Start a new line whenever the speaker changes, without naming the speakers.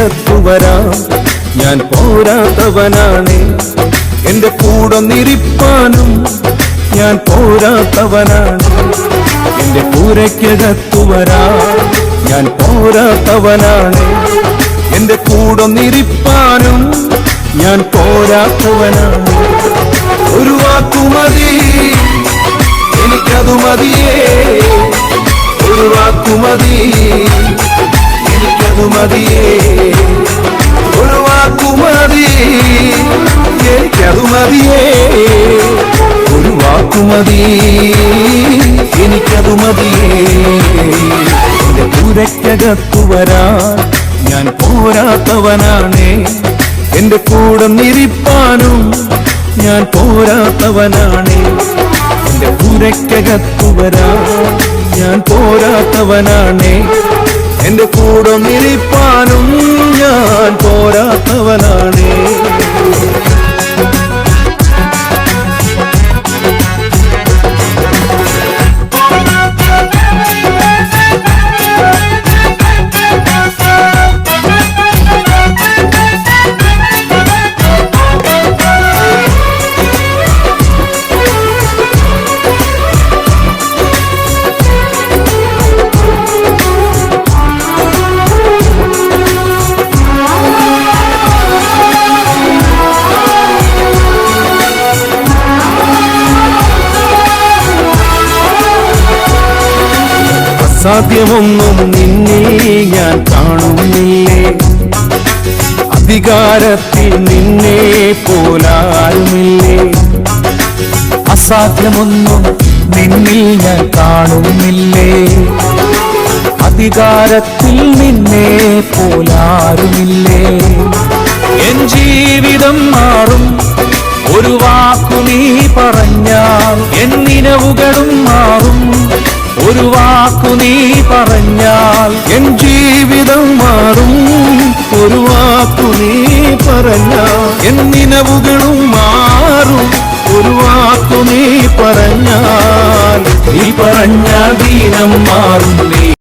പുരയ്ക്കകത്തു വരാം. ഞാൻ പോരാത്തവനാണ്, എന്റെ കൂടൊന്നിരിപ്പാനും ഞാൻ പോരാത്തവനാണ്. എന്റെ പുരയ്ക്കകത്തു വരാം, ഞാൻ പോരാത്തവനാണ്. എന്റെ കൂടൊന്നിരിപ്പാനും ഞാൻ പോരാത്തവനാണ്. ഒരു വാക്കുമതി, എനിക്കതു മതിയേ. ഒരു വാക്കുമതി, എനിക്കതു മതിയേ. ഒരു വാക്കുമതി, എനിക്കതു മതിയേ. ഒരു വാക്കുമതി, എനിക്കതു മതിയേ. എന്റെ പുരയ്ക്കകത്തു വരാൻ ഞാൻ പോരാത്തവനാണ്. എന്റെ കൂടൊന്നിരിപ്പാനും ഞാൻ പോരാത്തവനാണ്. എന്റെ പുരയ്ക്കകത്തു വരാൻ ഞാൻ പോരാത്തവനാണ്. എന്റെ കൂടൊന്നിരിപ്പാനും ഞാൻ പോരാത്തവനാണ്. സാധ്യമൊന്നും നിന്നിൽ ഞാൻ കാണുന്നില്ലേ. അധികാരത്തിൽ നിന്നെ പോലാരുമില്ലേ. അസാധ്യമൊന്നും നിന്നിൽ ഞാൻ കാണുന്നില്ലേ. അധികാരത്തിൽ നിന്നെ പോലാരുമില്ലേ. എൻ ജീവിതം മാറും ഒരു വാക്കു നീ പറഞ്ഞാൽ. എൻ നിലവുകളും മാറും ഒരു വാക്കു നീ പറഞ്ഞാൽ. എൻ ജീവിതം മാറും ഒരു വാക്കു നീ പറഞ്ഞാൽ. എൻ നിലവുകളും മാറും ഒരു വാക്കു നീ പറഞ്ഞാൽ. നീ പറഞ്ഞ ദീനം മാറും.